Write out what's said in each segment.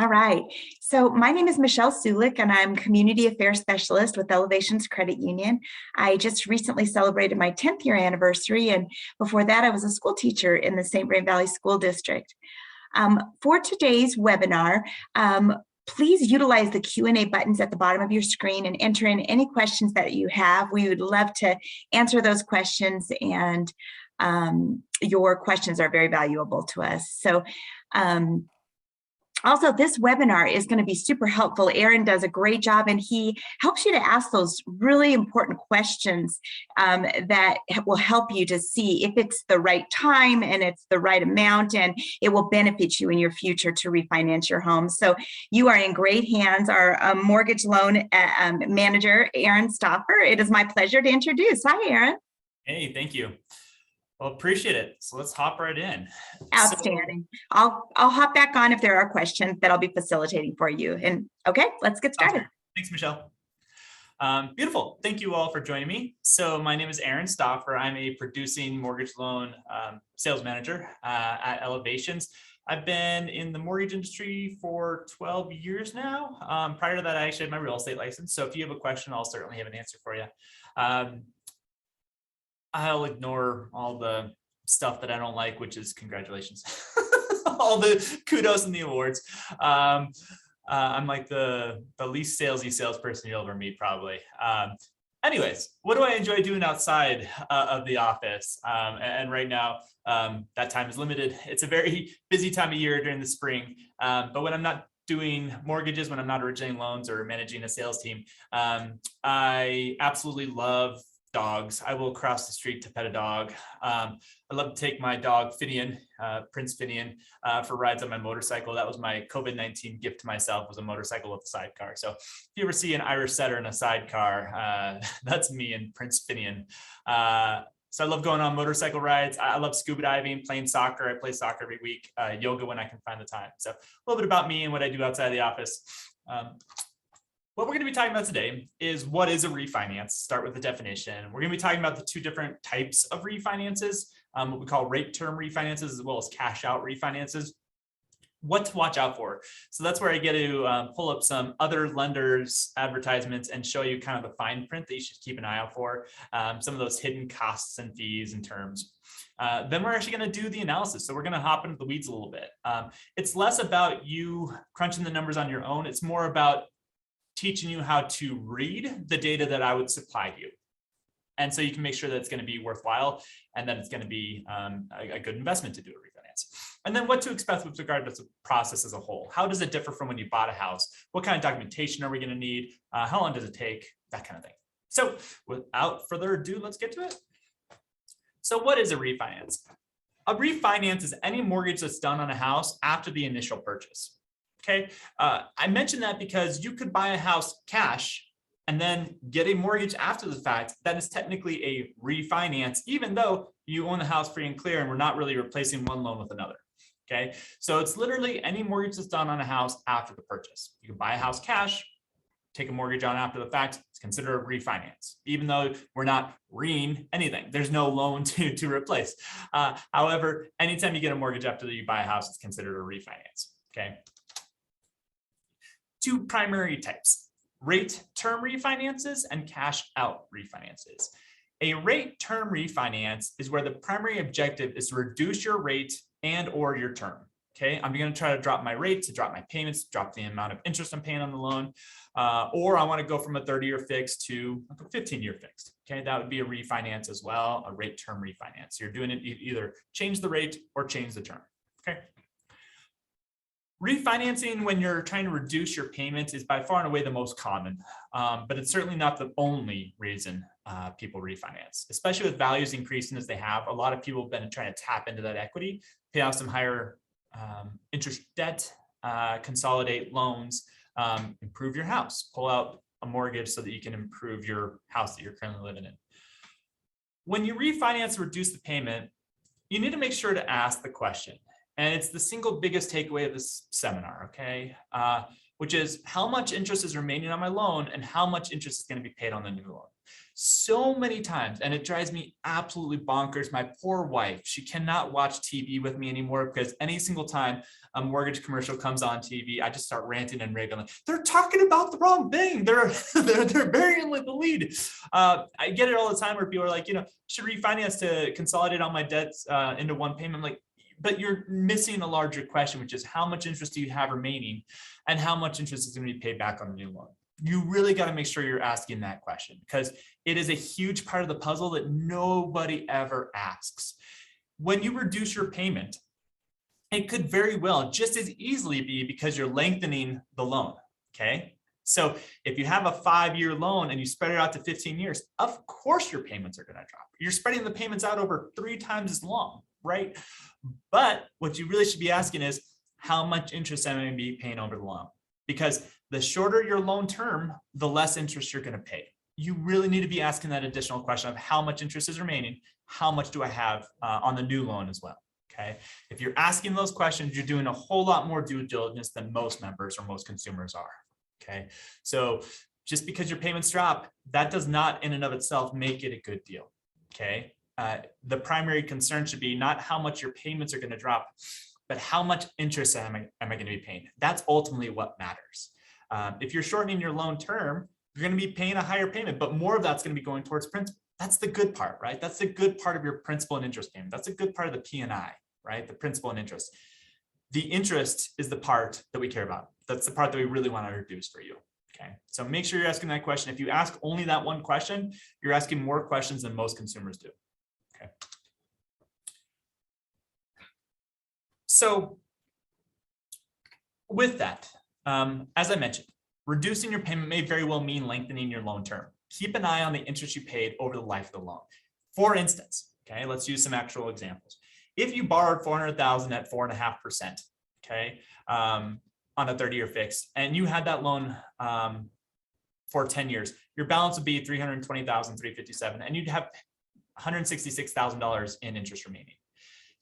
All right. So my name is Michelle Sulik, and I'm Community Affairs Specialist with Elevations Credit Union. I just recently celebrated my 10th year anniversary, and before that, I was a school teacher in the St. Vrain Valley School District. For today's webinar, please utilize the Q&A buttons at the bottom of your screen and enter in any questions that you have. We would love to answer those questions, and your questions are very valuable to us. So. Also, this webinar is going to be super helpful. Aaron does a great job, and he helps you to ask those really important questions that will help you to see if it's the right time and it's the right amount, and it will benefit you in your future to refinance your home. So you are in great hands. Our mortgage loan manager, Aaron Staufer. It is my pleasure to introduce. Hi, Aaron. Hey, thank you. Well, appreciate it. So let's hop right in. Outstanding. I'll hop back on if there are questions that I'll be facilitating for you. And okay, let's get started. Thanks, Michelle. Beautiful. Thank you all for joining me. So my name is Aaron Staufer. I'm a producing mortgage loan sales manager at Elevations. I've been in the mortgage industry for 12 years now. Prior to that, I actually had my real estate license. So if you have a question, I'll certainly have an answer for you. I'll ignore all the stuff that I don't like, which is congratulations, all the kudos and the awards. I'm like the least salesy salesperson you'll ever meet, probably. Anyways, what do I enjoy doing outside of the office? And right now, that time is limited. It's a very busy time of year during the spring. But when I'm not doing mortgages, when I'm not originating loans or managing a sales team, I absolutely love dogs. I will cross the street to pet a dog. I love to take my dog Finian, Prince Finian, for rides on my motorcycle. That was my COVID-19 gift to myself, was a motorcycle with a sidecar. So if you ever see an Irish setter in a sidecar, that's me and Prince Finian. So I love going on motorcycle rides. I love scuba diving, playing soccer. I play soccer every week, yoga when I can find the time. So a little bit about me and what I do outside of the office. What we're going to be talking about today is what is a refinance. Start with the definition. We're going to be talking about the two different types of refinances, what we call rate term refinances, as well as cash out refinances. What to watch out for. So that's where I get to pull up some other lenders' advertisements and show you kind of the fine print that you should keep an eye out for, some of those hidden costs and fees and terms. Then we're actually going to do the analysis. So we're going to hop into the weeds a little bit. It's less about you crunching the numbers on your own. It's more about teaching you how to read the data that I would supply you. And so you can make sure that it's going to be worthwhile and that it's going to be a good investment to do a refinance. And then what to expect with regard to the process as a whole. How does it differ from when you bought a house? What kind of documentation are we going to need? How long does it take? That kind of thing. So without further ado, let's get to it. So what is a refinance? A refinance is any mortgage that's done on a house after the initial purchase. Okay, I mentioned that because you could buy a house cash and then get a mortgage after the fact. That is technically a refinance, even though you own the house free and clear and we're not really replacing one loan with another. Okay, so it's literally any mortgage that's done on a house after the purchase. You can buy a house cash, take a mortgage on after the fact. It's considered a refinance, even though we're not reing anything. There's no loan to replace. However, anytime you get a mortgage after you buy a house, it's considered a refinance. Okay. Two primary types, rate term refinances and cash out refinances. A rate term refinance is where the primary objective is to reduce your rate and or your term. Okay, I'm going to try to drop my rate, to drop my payments, drop the amount of interest I'm paying on the loan, or I want to go from a 30-year fixed to a 15-year fixed. Okay, that would be a refinance as well, a rate term refinance. You're doing it either change the rate or change the term. Okay. Refinancing when you're trying to reduce your payment is by far and away the most common, but it's certainly not the only reason people refinance, especially with values increasing as they have. A lot of people have been trying to tap into that equity, pay off some higher interest debt, consolidate loans, improve your house, pull out a mortgage so that you can improve your house that you're currently living in. When you refinance or reduce the payment, you need to make sure to ask the question, And it's the single biggest takeaway of this seminar, okay? Which is how much interest is remaining on my loan and how much interest is going to be paid on the new loan. So many times, and it drives me absolutely bonkers. My poor wife, she cannot watch TV with me anymore because any single time a mortgage commercial comes on TV, I just start ranting and raving. Like, they're talking about the wrong thing. They're burying the lead. I get it all the time where people are like, should refinance to consolidate all my debts into one payment. I'm like, but you're missing a larger question, which is how much interest do you have remaining and how much interest is going to be paid back on the new loan? You really got to make sure you're asking that question because it is a huge part of the puzzle that nobody ever asks. When you reduce your payment, it could very well just as easily be because you're lengthening the loan, okay? So if you have a 5-year loan and you spread it out to 15 years, of course your payments are going to drop. You're spreading the payments out over 3 times as long, right? But what you really should be asking is how much interest am I going to be paying over the loan? Because the shorter your loan term, the less interest you're going to pay. You really need to be asking that additional question of how much interest is remaining, how much do I have on the new loan as well, okay? If you're asking those questions, you're doing a whole lot more due diligence than most members or most consumers are, okay? So just because your payments drop, that does not in and of itself make it a good deal, okay? The primary concern should be not how much your payments are going to drop, but how much interest am I going to be paying? That's ultimately what matters. If you're shortening your loan term, you're going to be paying a higher payment, but more of that's going to be going towards principal. That's the good part, right? That's the good part of your principal and interest payment. That's a good part of the P&I, right? The principal and interest. The interest is the part that we care about. That's the part that we really want to reduce for you. Okay, so make sure you're asking that question. If you ask only that one question, you're asking more questions than most consumers do. Okay. So with that, as I mentioned, reducing your payment may very well mean lengthening your loan term. Keep an eye on the interest you paid over the life of the loan. For instance, okay, let's use some actual examples. If you borrowed $400,000 at 4.5%, okay, on a 30-year fix, and you had that loan for 10 years, your balance would be $320,357, and you'd have $166,000 in interest remaining.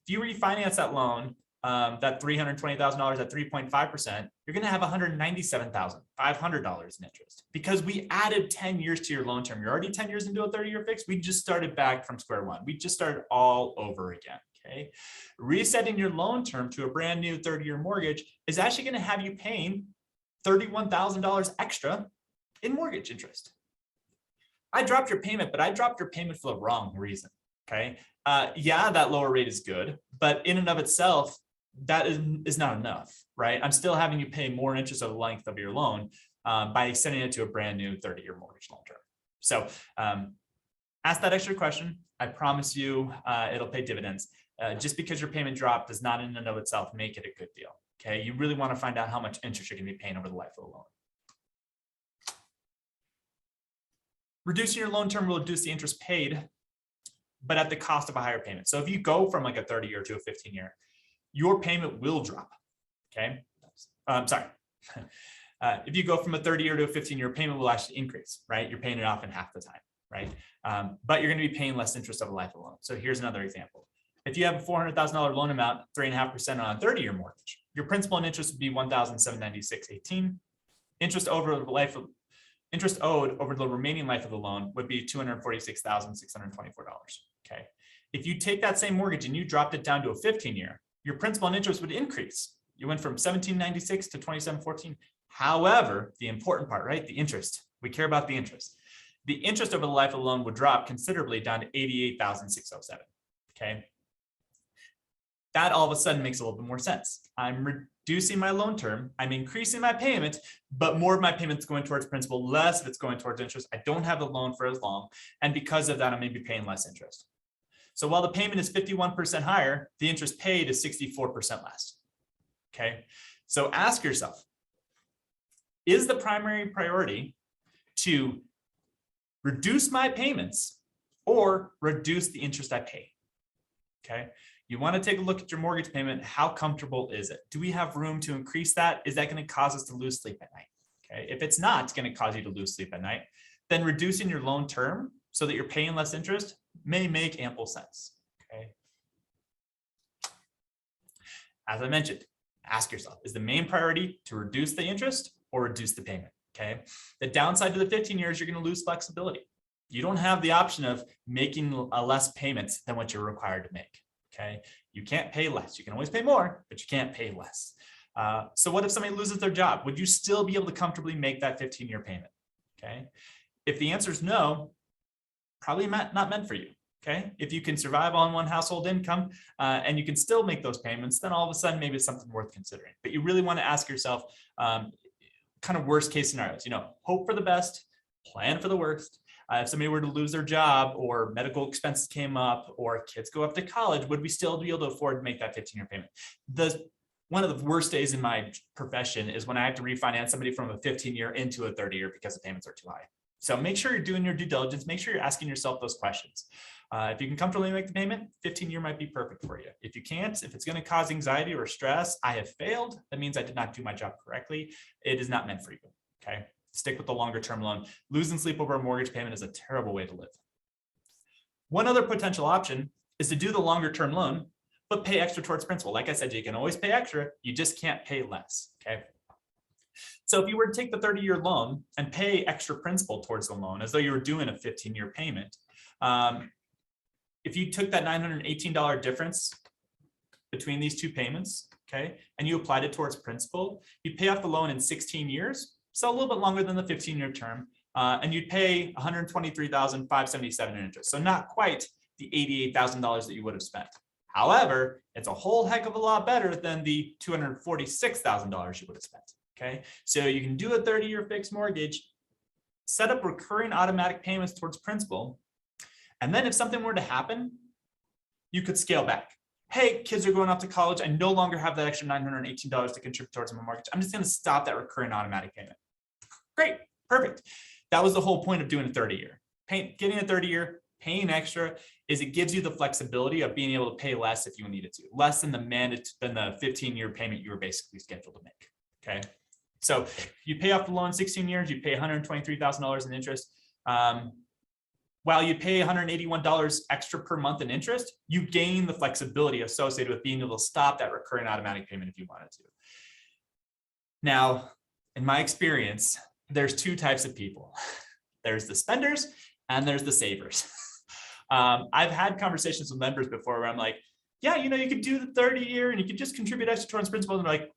If you refinance that loan, that $320,000 at 3.5%, you're going to have $197,500 in interest because we added 10 years to your loan term. You're already 10 years into a 30-year fix. We just started back from square one. We just started all over again. Okay, resetting your loan term to a brand new 30-year mortgage is actually going to have you paying $31,000 extra in mortgage interest. I dropped your payment, but I dropped your payment for the wrong reason. Okay, yeah, that lower rate is good, but in and of itself, that is not enough, right? I'm still having you pay more interest over the length of your loan by extending it to a brand new 30-year mortgage loan term. So ask that extra question. I promise you it'll pay dividends. Just because your payment dropped does not in and of itself make it a good deal. Okay, you really want to find out how much interest you're going to be paying over the life of the loan. Reducing your loan term will reduce the interest paid, but at the cost of a higher payment. So if you go from like a 30-year to a 15-year, your payment will drop. Okay, sorry. If you go from a 30-year to a 15-year, payment will actually increase, right? You're paying it off in half the time, right? But you're going to be paying less interest over the life of the loan. So here's another example. If you have a $400,000 loan amount, 3.5% on a 30-year mortgage, your principal and interest would be $1,796.18. Interest owed over the remaining life of the loan would be $246,624. Okay. If you take that same mortgage and you dropped it down to a 15-year, your principal and interest would increase. You went from $1,796 to $2,714. However, the important part, right? The interest. We care about the interest. The interest over the life of the loan would drop considerably down to $88,607. Okay. That all of a sudden makes a little bit more sense. I'm reducing my loan term, I'm increasing my payment, but more of my payments going towards principal, less of it's going towards interest. I don't have the loan for as long, and because of that, I'm maybe paying less interest. So while the payment is 51% higher, the interest paid is 64% less. Okay, so ask yourself, is the primary priority to reduce my payments or reduce the interest I pay? Okay. You want to take a look at your mortgage payment. How comfortable is it? Do we have room to increase that? Is that going to cause us to lose sleep at night? Okay. If it's not, it's going to cause you to lose sleep at night. Then reducing your loan term so that you're paying less interest may make ample sense. Okay. As I mentioned, ask yourself, is the main priority to reduce the interest or reduce the payment? Okay. The downside to the 15 years, you're going to lose flexibility. You don't have the option of making less payments than what you're required to make. Okay. You can't pay less. You can always pay more, but you can't pay less. So what if somebody loses their job? Would you still be able to comfortably make that 15-year payment? Okay. If the answer is no, probably not meant for you. Okay. If you can survive on one household income and you can still make those payments, then all of a sudden maybe it's something worth considering. But you really want to ask yourself kind of worst case scenarios, hope for the best, plan for the worst. If somebody were to lose their job or medical expenses came up or kids go up to college, would we still be able to afford to make that 15-year payment? One of the worst days in my profession is when I have to refinance somebody from a 15-year into a 30-year because the payments are too high. So make sure you're doing your due diligence. Make sure you're asking yourself those questions. If you can comfortably make the payment, 15-year might be perfect for you. If you can't, if it's going to cause anxiety or stress, I have failed. That means I did not do my job correctly. It is not meant for you. Okay. Stick with the longer term loan. Losing sleep over a mortgage payment is a terrible way to live. One other potential option is to do the longer term loan, but pay extra towards principal. Like I said, you can always pay extra. You just can't pay less. Okay. So if you were to take the 30-year loan and pay extra principal towards the loan as though you were doing a 15-year payment, if you took that $918 difference between these two payments, okay, and you applied it towards principal, you'd pay off the loan in 16 years, so a little bit longer than the 15-year term, and you'd pay $123,577 in interest. So not quite the $88,000 that you would have spent. However, it's a whole heck of a lot better than the $246,000 you would have spent. Okay, so you can do a 30-year fixed mortgage, set up recurring automatic payments towards principal, and then if something were to happen, you could scale back. Hey, kids are going off to college. I no longer have that extra $918 to contribute towards my mortgage. I'm just going to stop that recurring automatic payment. Great, perfect. That was the whole point of doing a 30-year. Getting a 30-year, paying extra is it gives you the flexibility of being able to pay less if you needed to, less than the 15-year payment you were basically scheduled to make. Okay. So you pay off the loan 16 years, you pay $123,000 in interest. While you pay $181 extra per month in interest, you gain the flexibility associated with being able to stop that recurring automatic payment if you wanted to. Now, in my experience, there's two types of people. There's the spenders and there's the savers. I've had conversations with members before where I'm like, yeah, you could do the 30-year and you could just contribute extra towards principal. And they're like,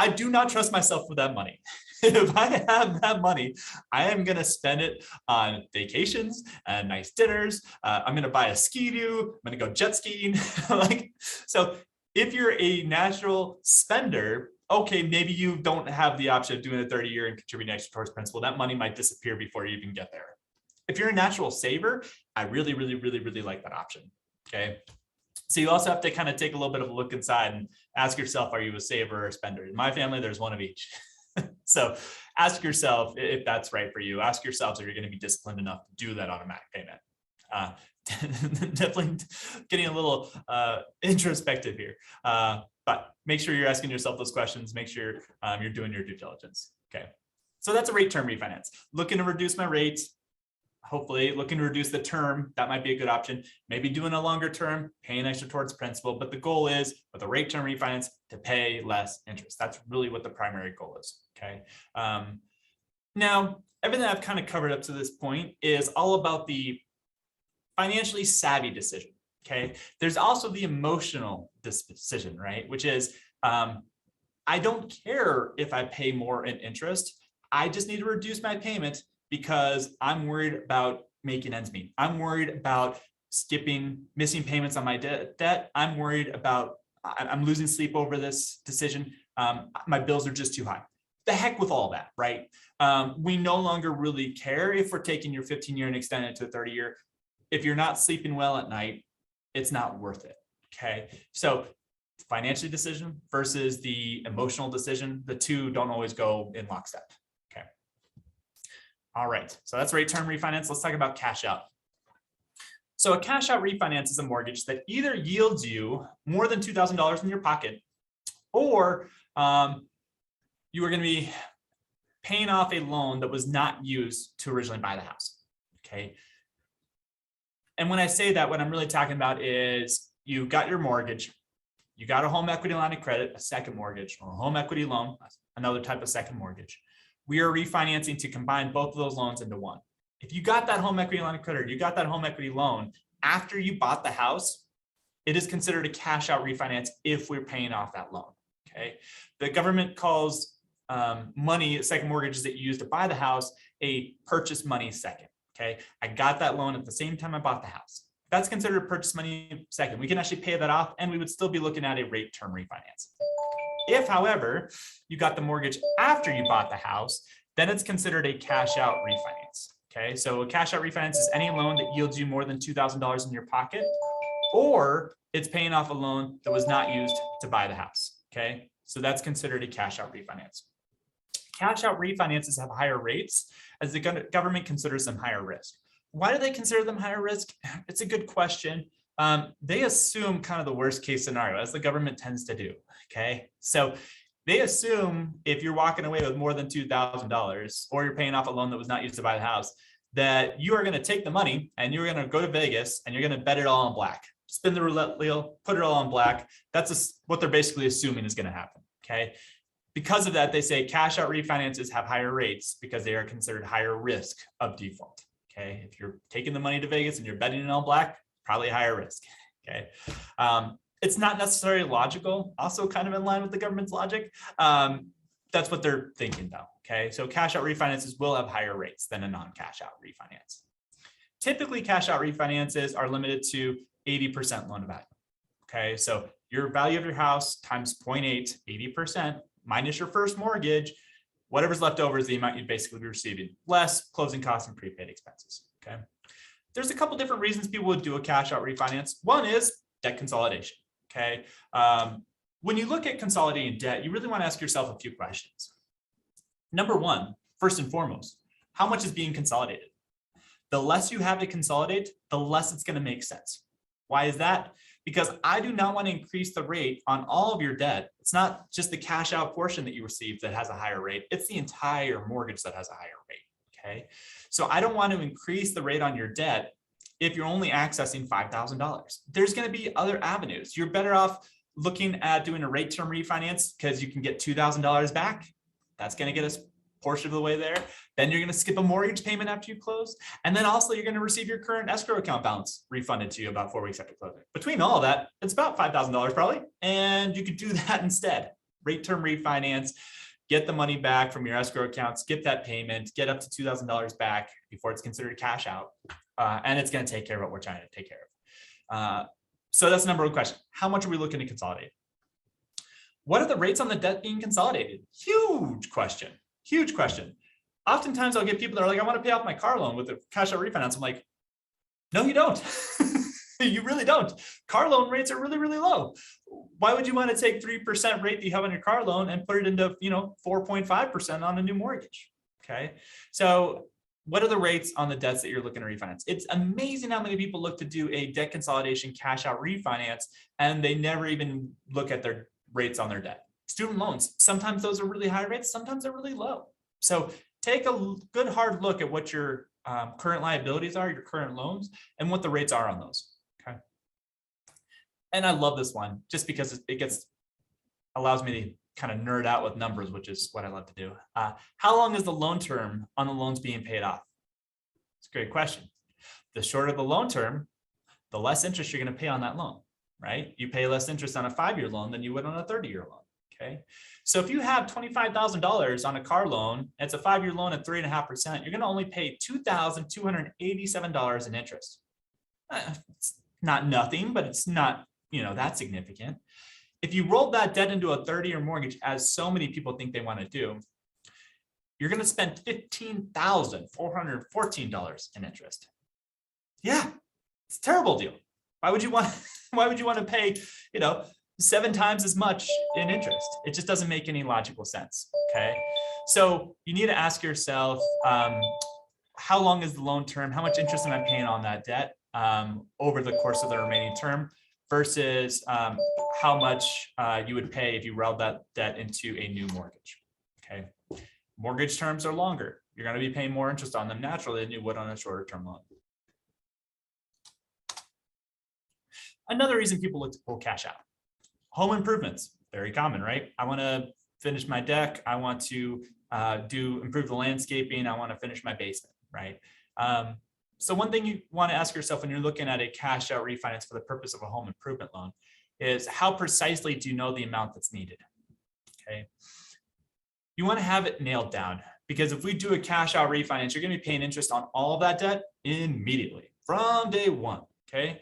I do not trust myself with that money. If I have that money, I am going to spend it on vacations and nice dinners. I'm going to buy a ski-doo. I'm going to go jet skiing. So if you're a natural spender, okay, maybe you don't have the option of doing a 30-year and contributing extra towards principal. That money might disappear before you even get there. If you're a natural saver, I really, really, really, really like that option. Okay. So you also have to kind of take a little bit of a look inside and ask yourself, are you a saver or a spender? In my family, there's one of each. So ask yourself if that's right for you. Ask yourselves if you're going to be disciplined enough to do that automatic payment. Definitely getting a little introspective here. But make sure you're asking yourself those questions. Make sure you're doing your due diligence. Okay. So that's a rate term refinance. Looking to reduce my rates. Hopefully looking to reduce the term, that might be a good option. Maybe doing a longer term, paying extra towards principal, but the goal is with a rate term refinance to pay less interest. That's really what the primary goal is, okay? Now, everything I've kind of covered up to this point is all about the financially savvy decision, okay? There's also the emotional decision, right? Which is, I don't care if I pay more in interest. I just need to reduce my payment because I'm worried about making ends meet. I'm worried about missing payments on my debt. I'm worried about, I'm losing sleep over this decision. My bills are just too high. The heck with all that, right? We no longer really care if we're taking your 15-year and extending it to a 30-year. If you're not sleeping well at night, it's not worth it, okay? So financial decision versus the emotional decision, the two don't always go in lockstep. All right, so that's rate term refinance. Let's talk about cash out. So a cash out refinance is a mortgage that either yields you more than $2,000 in your pocket, or you are going to be paying off a loan that was not used to originally buy the house. Okay. And when I say that, what I'm really talking about is you got your mortgage, you got a home equity line of credit, a second mortgage, or a home equity loan, another type of second mortgage. We are refinancing to combine both of those loans into one. If you got that home equity line of credit, or you got that home equity loan after you bought the house, it is considered a cash out refinance if we're paying off that loan. Okay. The government calls money, second mortgages that you use to buy the house, a purchase money second. Okay. I got that loan at the same time I bought the house. That's considered a purchase money second. We can actually pay that off and we would still be looking at a rate term refinance. If, however, you got the mortgage after you bought the house, then it's considered a cash out refinance. Okay, so a cash out refinance is any loan that yields you more than $2,000 in your pocket, or it's paying off a loan that was not used to buy the house. Okay, so that's considered a cash out refinance. Cash out refinances have higher rates as the government considers them higher risk. Why do they consider them higher risk? It's a good question. They assume kind of the worst case scenario, as the government tends to do. Okay, so they assume if you're walking away with more than $2,000 or you're paying off a loan that was not used to buy the house, that you are going to take the money and you're going to go to Vegas and you're going to bet it all on black. Spin the roulette wheel, put it all on black. That's what they're basically assuming is going to happen. Okay. Because of that, they say cash out refinances have higher rates because they are considered higher risk of default. Okay. If you're taking the money to Vegas and you're betting it on black, probably higher risk. Okay. It's not necessarily logical, also kind of in line with the government's logic. That's what they're thinking though. Okay. So cash out refinances will have higher rates than a non-cash out refinance. Typically, cash out refinances are limited to 80% loan to value. Okay. So your value of your house times 0.8, 80% minus your first mortgage, whatever's left over is the amount you'd basically be receiving, less closing costs and prepaid expenses. Okay. There's a couple different reasons people would do a cash out refinance. One is debt consolidation. Okay. When you look at consolidating debt, you really want to ask yourself a few questions. Number one, first and foremost, how much is being consolidated? The less you have to consolidate, the less it's going to make sense. Why is that? Because I do not want to increase the rate on all of your debt. It's not just the cash out portion that you receive that has a higher rate. It's the entire mortgage that has a higher rate. Okay. So I don't want to increase the rate on your debt if you're only accessing $5,000. There's going to be other avenues. You're better off looking at doing a rate term refinance because you can get $2,000 back. That's going to get us a portion of the way there. Then you're going to skip a mortgage payment after you close. And then also you're going to receive your current escrow account balance refunded to you about 4 weeks after closing. Between all of that, it's about $5,000 probably. And you could do that instead. Rate term refinance, get the money back from your escrow account, skip that payment, get up to $2,000 back before it's considered cash out. And it's going to take care of what we're trying to take care of. So that's the number one question. How much are we looking to consolidate? What are the rates on the debt being consolidated? Huge question. Huge question. Oftentimes I'll get people that are like, I want to pay off my car loan with a cash out refinance. I'm like, no, you don't. You really don't. Car loan rates are really, really low. Why would you want to take 3% rate that you have on your car loan and put it into, 4.5% on a new mortgage? Okay. So what are the rates on the debts that you're looking to refinance? It's amazing how many people look to do a debt consolidation cash out refinance and they never even look at their rates on their debt. Student loans, sometimes those are really high rates, sometimes they're really low. So take a good hard look at what your current liabilities are, your current loans, and what the rates are on those. Okay. And I love this one just because it allows me to kind of nerd out with numbers, which is what I love to do. How long is the loan term on the loans being paid off? It's a great question. The shorter the loan term, the less interest you're going to pay on that loan, right? You pay less interest on a 5-year loan than you would on a 30-year loan. Okay. So if you have $25,000 on a car loan, it's a 5-year loan at 3.5%, you're going to only pay $2,287 in interest. It's not nothing, but it's not, that significant. If you roll that debt into a 30-year mortgage, as so many people think they want to do, you're going to spend $15,414 in interest. Yeah, it's a terrible deal. Why would you want to pay, 7 times as much in interest? It just doesn't make any logical sense. Okay. So you need to ask yourself, how long is the loan term? How much interest am I paying on that debt over the course of the remaining term versus how much you would pay if you rolled that debt into a new mortgage. Okay. Mortgage terms are longer. You're going to be paying more interest on them naturally than you would on a shorter term loan. Another reason people look to pull cash out. Home improvements, very common, right? I want to finish my deck. I want to improve the landscaping. I want to finish my basement, right? So one thing you want to ask yourself when you're looking at a cash out refinance for the purpose of a home improvement loan is how precisely do you know the amount that's needed? Okay. You want to have it nailed down, because if we do a cash out refinance, you're going to be paying interest on all of that debt immediately from day one. Okay.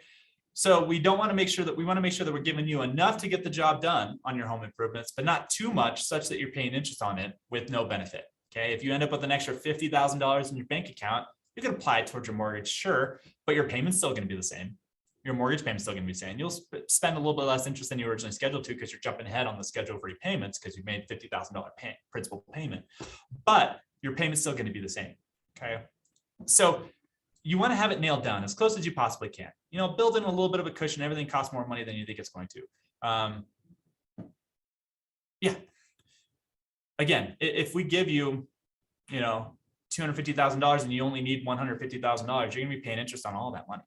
So we want to make sure that we're giving you enough to get the job done on your home improvements, but not too much such that you're paying interest on it with no benefit. Okay. If you end up with an extra $50,000 in your bank account, you can apply it towards your mortgage, sure, but your payment's still going to be the same. Your mortgage payment's still going to be the same. You'll spend a little bit less interest than you originally scheduled to because you're jumping ahead on the schedule of repayments because you've made $50,000 principal payment, but your payment's still going to be the same. Okay. So you want to have it nailed down as close as you possibly can. Build in a little bit of a cushion. Everything costs more money than you think it's going to. Yeah. Again, if we give you, $250,000 and you only need $150,000, you're going to be paying interest on all that money.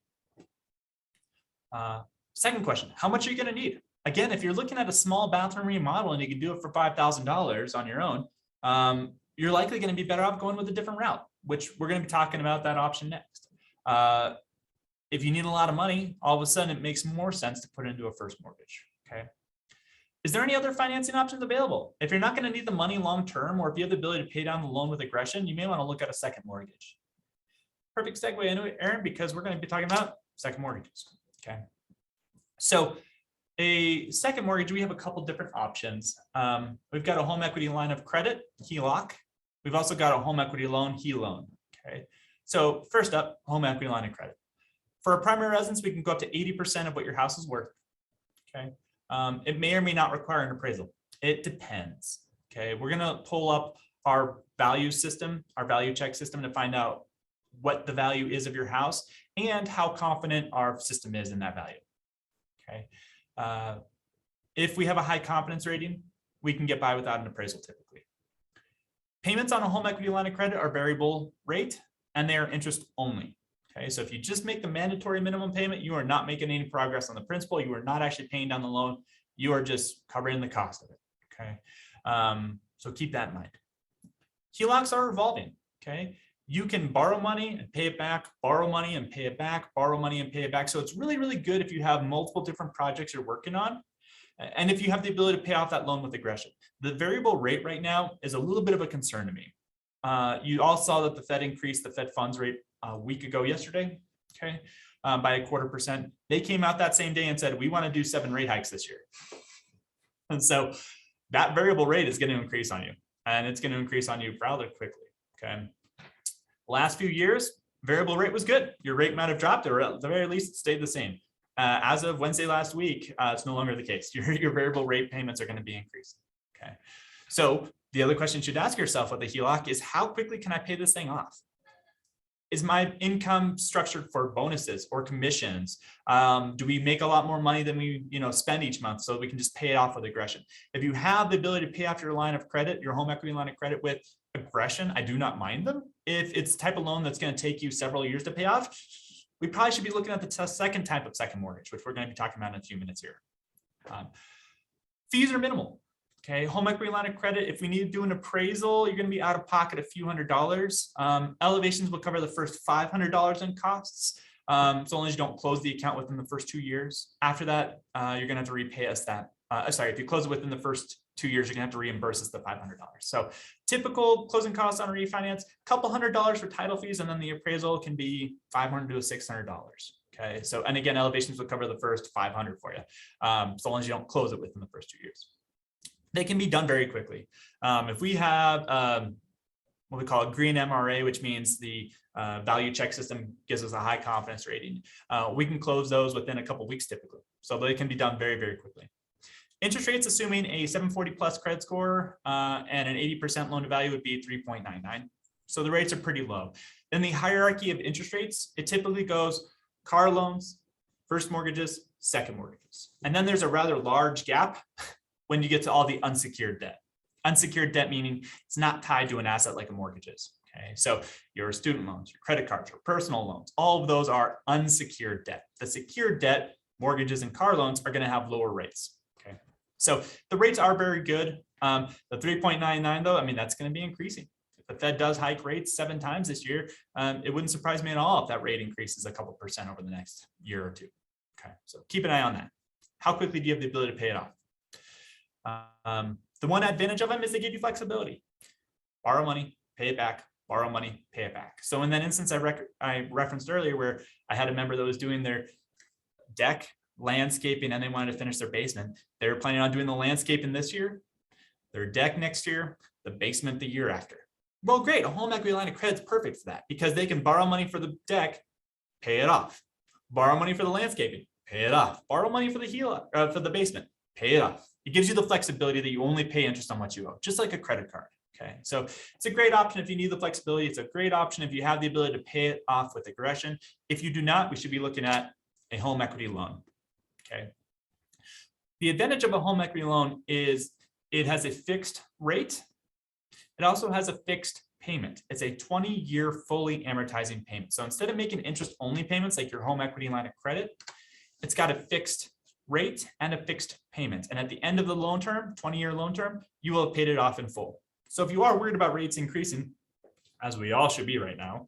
Second question, how much are you going to need? Again, if you're looking at a small bathroom remodel and you can do it for $5,000 on your own, you're likely going to be better off going with a different route, which we're going to be talking about that option next. If you need a lot of money, all of a sudden it makes more sense to put it into a first mortgage. Okay. Is there any other financing options available? If you're not going to need the money long-term, or if you have the ability to pay down the loan with aggression, you may want to look at a second mortgage. Perfect segue into it, Aaron, because we're going to be talking about second mortgages. Okay. So a second mortgage, we have a couple different options. We've got a home equity line of credit, HELOC. We've also got a home equity loan, HELOAN. Okay. So first up, home equity line of credit. For a primary residence, we can go up to 80% of what your house is worth. Okay. It may or may not require an appraisal. It depends. Okay. We're going to pull up our value system, our value check system, to find out what the value is of your house and how confident our system is in that value. Okay. If we have a high confidence rating, we can get by without an appraisal typically. Payments on a home equity line of credit are variable rate and they are interest only. Okay, so if you just make the mandatory minimum payment, you are not making any progress on the principal. You are not actually paying down the loan. You are just covering the cost of it. Okay, so keep that in mind. HELOCs are revolving. Okay, you can borrow money and pay it back, borrow money and pay it back, borrow money and pay it back. So it's really, really good if you have multiple different projects you're working on. And if you have the ability to pay off that loan with aggression. The variable rate right now is a little bit of a concern to me. You all saw that the Fed increased the Fed funds rate a week ago yesterday, okay, by 0.25%. They came out that same day and said, we want to do 7 rate hikes this year. And so that variable rate is going to increase on you, and it's going to increase on you rather quickly, okay? Last few years, variable rate was good. Your rate might have dropped, or at the very least it stayed the same. As of Wednesday last week, it's no longer the case. Your variable rate payments are going to be increasing, okay? So the other question you should ask yourself with the HELOC is, how quickly can I pay this thing off? Is my income structured for bonuses or commissions? Do we make a lot more money than we spend each month so we can just pay it off with aggression? If you have the ability to pay off your line of credit, your home equity line of credit with aggression, I do not mind them. If it's the type of loan that's going to take you several years to pay off, we probably should be looking at the second type of second mortgage, which we're going to be talking about in a few minutes here. Fees are minimal. Okay, home equity line of credit, if we need to do an appraisal, you're going to be out of pocket a few $100s. Elevations will cover the first $500 in costs, so long as you don't close the account within the first 2 years. After that, you're going to have to repay us that. Sorry, if you close it within the first 2 years, you're going to have to reimburse us the $500. So typical closing costs on a refinance, a couple $100 for title fees, and then the appraisal can be $500 to $600. Okay, so, and again, elevations will cover the first $500 for you, so long as you don't close it within the first 2 years. They can be done very quickly. If we have what we call a green MRA, which means the value check system gives us a high confidence rating, we can close those within a couple of weeks typically. So they can be done very, very quickly. Interest rates, assuming a 740 plus credit score and an 80% loan to value, would be 3.99. So the rates are pretty low. Then the hierarchy of interest rates, it typically goes car loans, first mortgages, second mortgages. And then there's a rather large gap when you get to all the unsecured debt. Unsecured debt meaning it's not tied to an asset like a mortgage is. Okay, so your student loans, your credit cards, your personal loans, all of those are unsecured debt. The secured debt, mortgages and car loans, are going to have lower rates. Okay, So the rates are very good. The 3.99 though, I mean, that's going to be increasing. If the Fed does hike rates 7 times this year, it wouldn't surprise me at all if that rate increases a couple % over the next year or two. Okay, so keep an eye on that. How quickly do you have the ability to pay it off? The one advantage of them is they give you flexibility. Borrow money, pay it back, borrow money, pay it back. So in that instance I referenced earlier where I had a member that was doing their deck, landscaping, and they wanted to finish their basement. They were planning on doing the landscaping this year, their deck next year, the basement the year after. Well, great, a home equity line of credit is perfect for that because they can borrow money for the deck, pay it off. Borrow money for the landscaping, pay it off. Borrow money for the for the basement, pay it off. It gives you the flexibility that you only pay interest on what you owe, just like a credit card. Okay, so it's a great option if you need the flexibility. It's a great option if you have the ability to pay it off with aggression. If you do not, we should be looking at a home equity loan. Okay. The advantage of a home equity loan is it has a fixed rate. It also has a fixed payment. It's a 20-year fully amortizing payment. So instead of making interest-only payments like your home equity line of credit, it's got a fixed rate and a fixed payment. And at the end of the loan term, 20-year loan term, you will have paid it off in full. So if you are worried about rates increasing, as we all should be right now,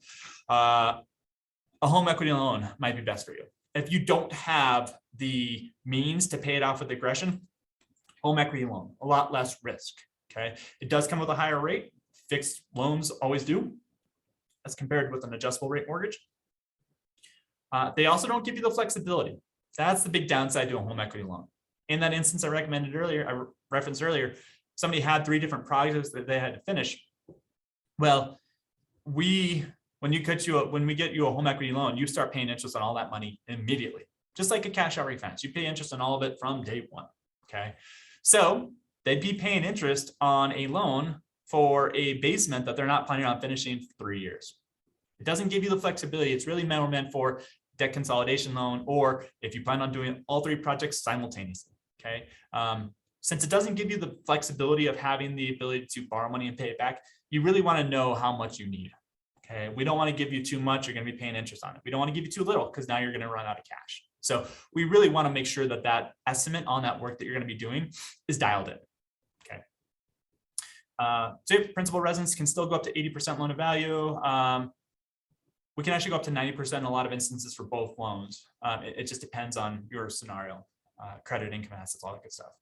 a home equity loan might be best for you. If you don't have the means to pay it off with aggression, home equity loan, a lot less risk. Okay, it does come with a higher rate. Fixed loans always do, as compared with an adjustable rate mortgage. They also don't give you the flexibility. That's the big downside to a home equity loan. In that instance I referenced earlier, somebody had 3 different projects that they had to finish. Well, when we get you a home equity loan, you start paying interest on all that money immediately, just like a cash out refinance. You pay interest on all of it from day one. Okay, so they'd be paying interest on a loan for a basement that they're not planning on finishing for 3 years. It doesn't give you the flexibility. It's really more meant for debt consolidation loan, or if you plan on doing all 3 projects simultaneously. Okay, since it doesn't give you the flexibility of having the ability to borrow money and pay it back, you really want to know how much you need. Okay, we don't want to give you too much, you're going to be paying interest on it. We don't want to give you too little because now you're going to run out of cash. So we really want to make sure that that estimate on that work that you're going to be doing is dialed in. Okay. So principal residence can still go up to 80% loan to value. We can actually go up to 90% in a lot of instances for both loans. It just depends on your scenario, credit, income, assets, all that good stuff.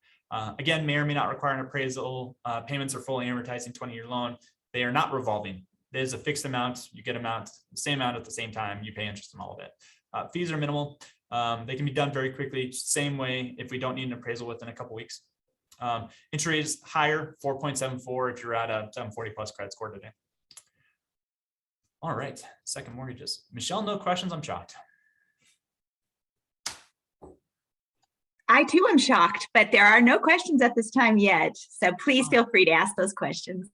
Again, may or may not require an appraisal. Payments are fully amortizing 20-year loan. They are not revolving. There's a fixed amount, you get same amount at the same time, you pay interest on all of it. Fees are minimal. They can be done very quickly, same way if we don't need an appraisal within a couple weeks. Interest rate is higher, 4.74 if you're at a 740 plus credit score today. All right, second mortgages. Michelle, no questions, I'm shocked. I too am shocked, but there are no questions at this time yet. So please feel free to ask those questions.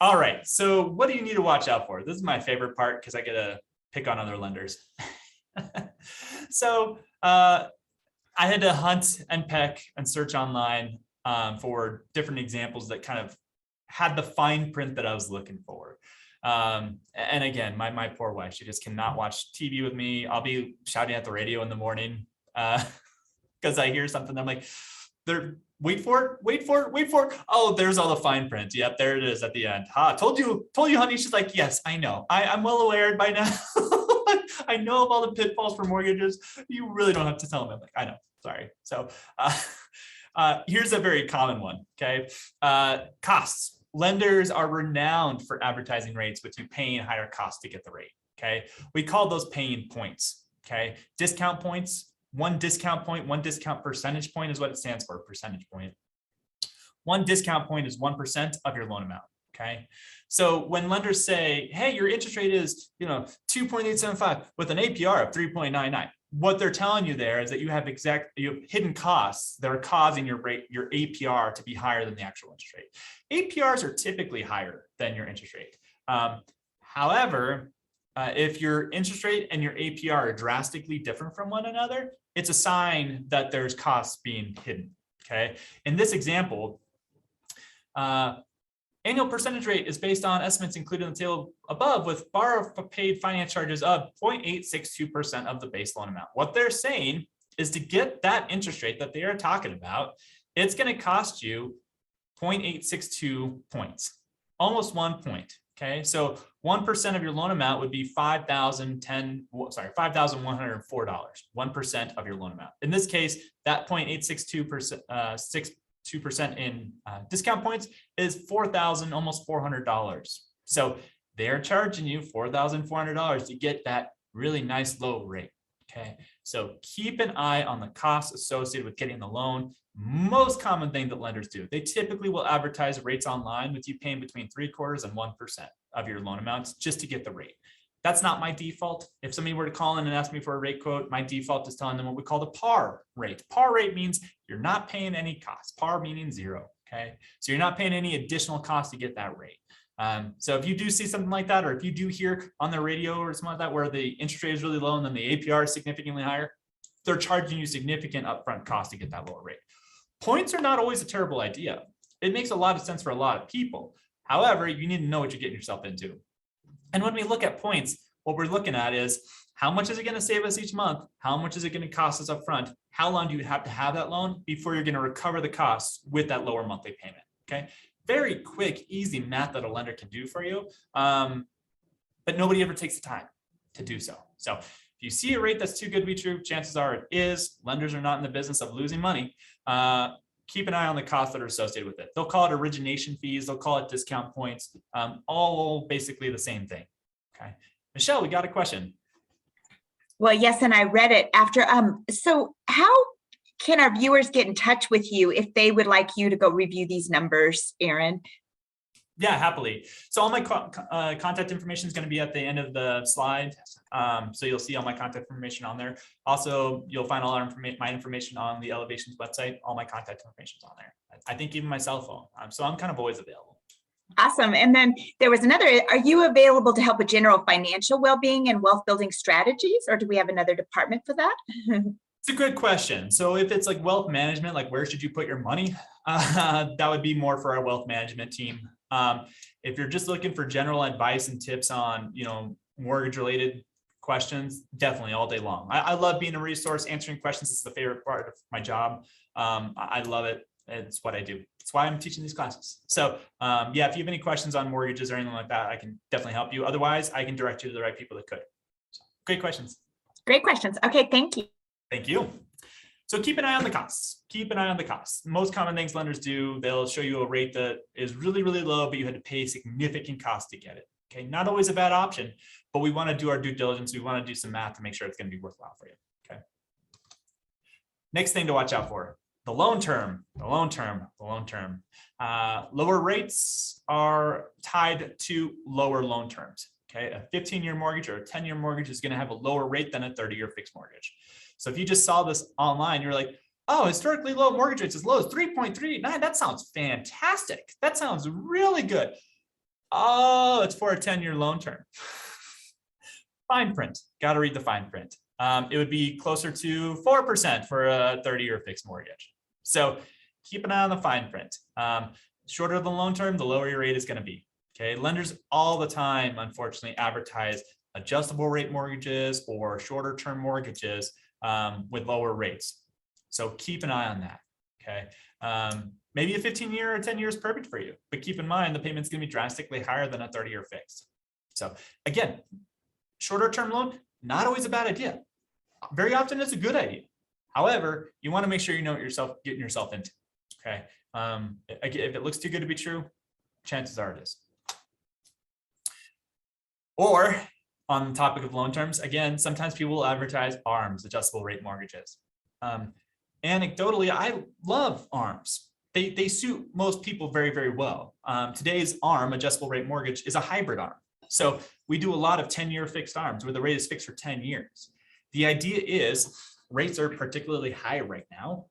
All right, so what do you need to watch out for? This is my favorite part because I get to pick on other lenders. So I had to hunt and peck and search online for different examples that kind of had the fine print that I was looking for. And again, my poor wife, she just cannot watch TV with me. I'll be shouting at the radio in the morning because I hear something. I'm like, wait for it. Oh, there's all the fine print. Yep, there it is at the end. Told you, honey. She's like, yes, I know. I'm well aware by now. I know of all the pitfalls for mortgages. You really don't have to tell me. I'm like, I know. Sorry. So here's a very common one. Okay, costs. Lenders are renowned for advertising rates, but you paying higher costs to get the rate. Okay, we call those paying points. Okay, discount points. One discount point, 1 discount percentage point is what it stands for, percentage point. 1 discount point is 1% of your loan amount, okay? So when lenders say, hey, your interest rate is 2.875 with an APR of 3.99, what they're telling you there is that you have hidden costs that are causing your APR to be higher than the actual interest rate. APRs are typically higher than your interest rate. However, if your interest rate and your APR are drastically different from one another, it's a sign that there's costs being hidden, okay? In this example, annual percentage rate is based on estimates included in the table above with borrower paid finance charges of 0.862% of the base loan amount. What they're saying is to get that interest rate that they are talking about, it's going to cost you 0.862 points, almost 1 point. Okay, so 1% of your loan amount would be $5,104, 1% of your loan amount. In this case, that 0.862% in discount points is $4,000, almost $400. So they're charging you $4,400 to get that really nice low rate. Okay, so keep an eye on the costs associated with getting the loan. Most common thing that lenders do, they typically will advertise rates online with you paying between 3/4 and 1% of your loan amounts just to get the rate. That's not my default. If somebody were to call in and ask me for a rate quote, my default is telling them what we call the par rate. Par rate means you're not paying any costs. Par meaning zero. Okay, so you're not paying any additional cost to get that rate. So if you do see something like that, or if you do hear on the radio or something like that where the interest rate is really low and then the APR is significantly higher, they're charging you significant upfront cost to get that lower rate. Points are not always a terrible idea. It makes a lot of sense for a lot of people. However, you need to know what you're getting yourself into. And when we look at points, what we're looking at is how much is it going to save us each month? How much is it going to cost us up front? How long do you have to have that loan before you're going to recover the costs with that lower monthly payment? Okay, very quick, easy math that a lender can do for you. But nobody ever takes the time to do so. So if you see a rate that's too good to be true, chances are it is. Lenders are not in the business of losing money. Keep an eye on the costs that are associated with it. They'll call it origination fees. They'll call it discount points. All basically the same thing. Okay, Michelle, we got a question. Well, yes, and I read it after. So how can our viewers get in touch with you if they would like you to go review these numbers, Aaron? Yeah, happily. So all my contact information is going to be at the end of the slide. So you'll see all my contact information on there. Also, you'll find all my information on the Elevations website. All my contact information is on there. I think even my cell phone. So I'm kind of always available. Awesome. And then there was another, are you available to help with general financial well-being and wealth building strategies, or do we have another department for that? It's a good question. So if it's like wealth management, like where should you put your money? That would be more for our wealth management team. If you're just looking for general advice and tips on, mortgage related questions, definitely all day long. I love being a resource. Answering questions is the favorite part of my job. I love it. It's what I do. It's why I'm teaching these classes. So yeah, if you have any questions on mortgages or anything like that, I can definitely help you. Otherwise, I can direct you to the right people that could. So, great questions. Great questions. Okay, thank you. Thank you. So keep an eye on the costs. Keep an eye on the costs. Most common things lenders do, they'll show you a rate that is really, really low, but you had to pay significant cost to get it. Okay, not always a bad option, but we want to do our due diligence. We want to do some math to make sure it's going to be worthwhile for you. Okay. Next thing to watch out for, the loan term. Lower rates are tied to lower loan terms. Okay, a 15-year mortgage or a 10-year mortgage is going to have a lower rate than a 30-year fixed mortgage. So if you just saw this online, you're like, oh, historically low mortgage rates as low as 3.39. That sounds fantastic. That sounds really good. Oh, it's for a 10-year loan term. Fine print. Got to read the fine print. It would be closer to 4% for a 30-year fixed mortgage. So keep an eye on the fine print. Shorter the loan term, the lower your rate is going to be. Okay, lenders all the time, unfortunately, advertise adjustable rate mortgages or shorter term mortgages with lower rates. So keep an eye on that. Okay, maybe a 15-year or 10 years is perfect for you, but keep in mind the payment's going to be drastically higher than a 30-year fixed. So again, shorter term loan, not always a bad idea. Very often it's a good idea. However, you want to make sure you know what you're getting yourself into. Okay, if it looks too good to be true, chances are it is. Or on the topic of loan terms, again, sometimes people will advertise ARMs, adjustable rate mortgages. Anecdotally, I love ARMs. They suit most people very, very well. Today's ARM, adjustable rate mortgage, is a hybrid ARM. So we do a lot of 10-year fixed ARMs where the rate is fixed for 10 years. The idea is rates are particularly high right now.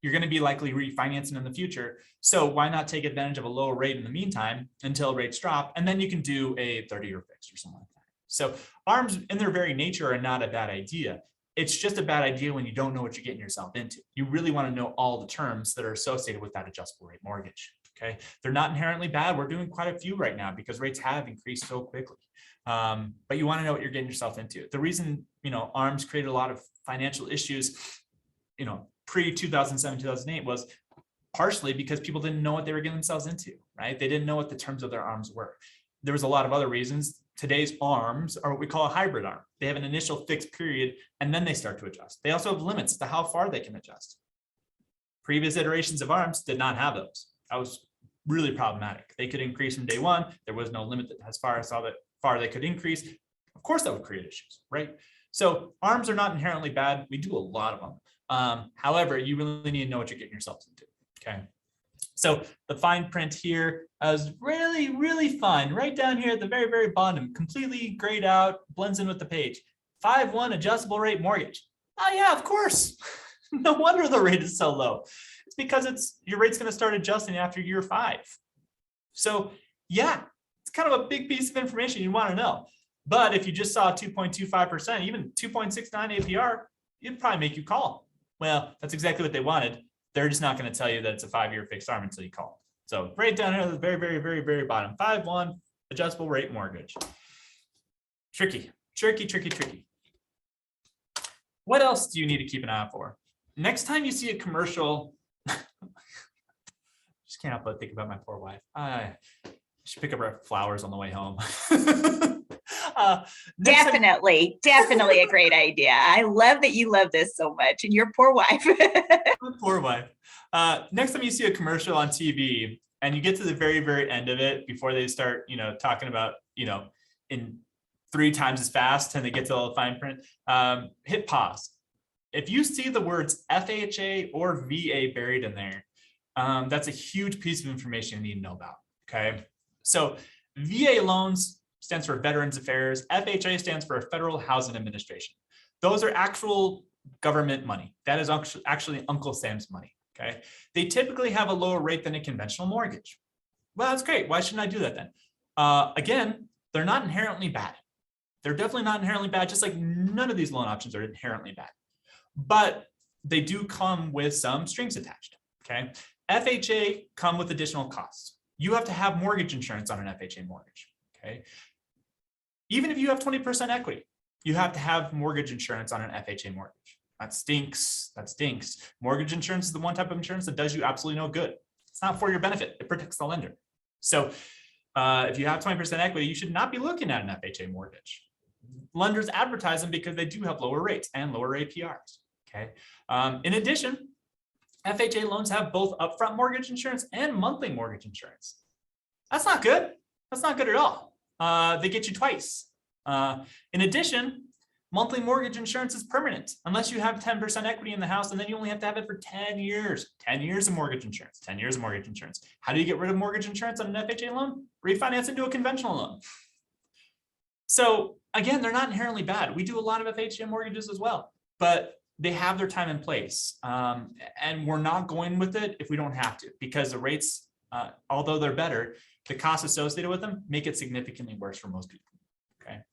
You're going to be likely refinancing in the future. So why not take advantage of a lower rate in the meantime until rates drop, and then you can do a 30-year fixed or something like that. So ARMs in their very nature are not a bad idea. It's just a bad idea when you don't know what you're getting yourself into. You really want to know all the terms that are associated with that adjustable rate mortgage. Okay, they're not inherently bad. We're doing quite a few right now because rates have increased so quickly. But you want to know what you're getting yourself into. The reason ARMs create a lot of financial issues, pre 2007, 2008 was partially because people didn't know what they were getting themselves into, right? They didn't know what the terms of their arms were. There was a lot of other reasons. Today's arms are what we call a hybrid arm. They have an initial fixed period, and then they start to adjust. They also have limits to how far they can adjust. Previous iterations of arms did not have those. That was really problematic. They could increase from day one. There was no limit as far as how far they could increase. Of course, that would create issues, right? So arms are not inherently bad. We do a lot of them. However, you really need to know what you're getting yourselves into, okay? So the fine print here is really, really fine. Right down here at the very, very bottom, completely grayed out, blends in with the page. 5-1 adjustable rate mortgage. Oh yeah, of course. No wonder the rate is so low. It's because your rate's going to start adjusting after year 5. So yeah, it's kind of a big piece of information you want to know. But if you just saw 2.25%, even 2.69 APR, it'd probably make you call. Well, that's exactly what they wanted. They're just not going to tell you that it's a 5-year fixed arm until you call. So right down here at the very, very, very, very bottom, 5-1 adjustable rate mortgage. Tricky, tricky, tricky, tricky. What else do you need to keep an eye out for? Next time you see a commercial, just can't help but think about my poor wife. I should pick up her flowers on the way home. Definitely a great idea. I love that you love this so much, and your poor wife. My poor wife. Next time you see a commercial on TV and you get to the very, very end of it before they start, talking about, in 3 times as fast and they get to all the fine print, hit pause. If you see the words FHA or VA buried in there, that's a huge piece of information you need to know about, okay? So VA loans stands for Veterans Affairs. FHA stands for Federal Housing Administration. Those are actual government money. That is actually Uncle Sam's money, okay? They typically have a lower rate than a conventional mortgage. Well, that's great. Why shouldn't I do that then? Again, they're not inherently bad. They're definitely not inherently bad, just like none of these loan options are inherently bad. But they do come with some strings attached, okay? FHA come with additional costs. You have to have mortgage insurance on an FHA mortgage, okay? Even if you have 20% equity, you have to have mortgage insurance on an FHA mortgage. That stinks, that stinks. Mortgage insurance is the one type of insurance that does you absolutely no good. It's not for your benefit, it protects the lender. So if you have 20% equity, you should not be looking at an FHA mortgage. Lenders advertise them because they do have lower rates and lower APRs, okay? In addition, FHA loans have both upfront mortgage insurance and monthly mortgage insurance. That's not good. That's not good at all. They get you twice. In addition, monthly mortgage insurance is permanent unless you have 10% equity in the house, and then you only have to have it for 10 years. 10 years of mortgage insurance, 10 years of mortgage insurance. How do you get rid of mortgage insurance on an FHA loan? Refinance into a conventional loan. So again, they're not inherently bad. We do a lot of FHA mortgages as well, but they have their time and place. And we're not going with it if we don't have to, because the rates, although they're better, the costs associated with them make it significantly worse for most people, okay?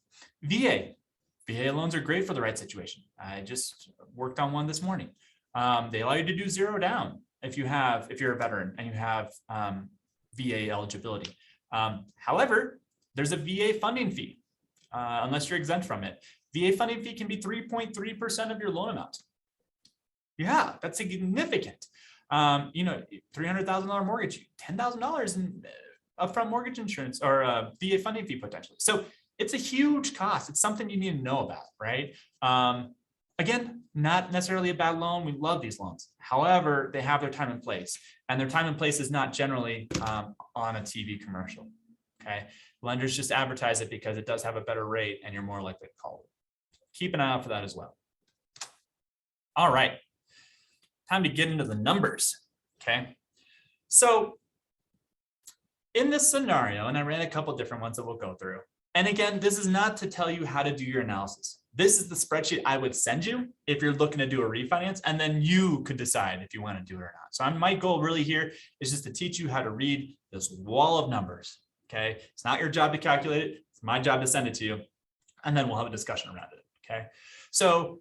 VA loans are great for the right situation. I just worked on one this morning. They allow you to do 0 down if you're a veteran and you have VA eligibility. However, there's a VA funding fee unless you're exempt from it. VA funding fee can be 3.3% of your loan amount. Yeah, that's significant. $300,000 mortgage, $10,000 in upfront mortgage insurance or VA funding fee potentially. So it's a huge cost. It's something you need to know about, right? Again, not necessarily a bad loan. We love these loans. However, they have their time and place, and their time and place is not generally on a TV commercial, okay? Lenders just advertise it because it does have a better rate and you're more likely to call it. Keep an eye out for that as well. All right, time to get into the numbers, okay? So in this scenario, and I ran a couple different ones that we'll go through. And again, this is not to tell you how to do your analysis. This is the spreadsheet I would send you if you're looking to do a refinance, and then you could decide if you want to do it or not. So my goal really here is just to teach you how to read this wall of numbers, okay? It's not your job to calculate it. It's my job to send it to you, and then we'll have a discussion around it, okay? So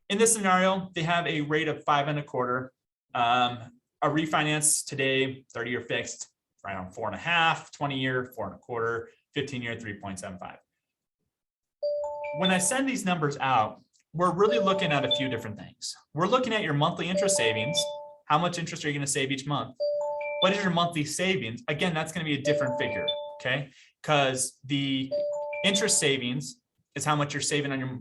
in this scenario, they have a rate of 5.25. A refinance today, 30-year fixed, right on 4.5, 20-year, 4.25, 15-year, 3.75. When I send these numbers out, we're really looking at a few different things. We're looking at your monthly interest savings. How much interest are you going to save each month? What is your monthly savings? Again, that's going to be a different figure, okay? Because the interest savings is how much you're saving on your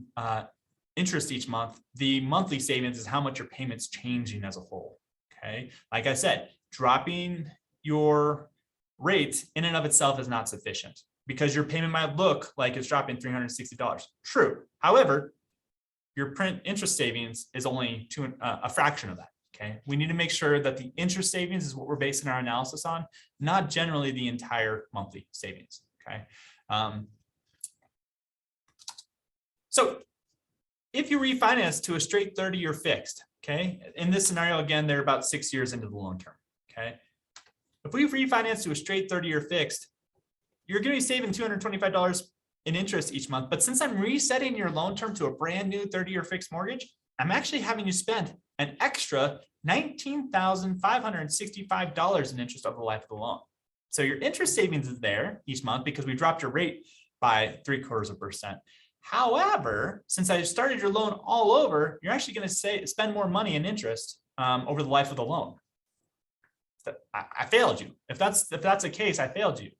interest each month. The monthly savings is how much your payment's changing as a whole, okay? Like I said, dropping your rate in and of itself is not sufficient because your payment might look like it's dropping $360. True. However, your print interest savings is only a fraction of that. Okay, we need to make sure that the interest savings is what we're basing our analysis on, not generally the entire monthly savings. Okay, so if you refinance to a straight 30-year fixed, okay, in this scenario, again, they're about 6 years into the loan term. Okay, if we refinance to a straight 30-year fixed, you're going to be saving $225 in interest each month. But since I'm resetting your loan term to a brand new 30-year fixed mortgage, I'm actually having you spend an extra $19,565 in interest over the life of the loan. So your interest savings is there each month because we dropped your rate by 0.75%. However, since I started your loan all over, you're actually going to spend more money in interest over the life of the loan. I failed you. If that's the case, I failed you.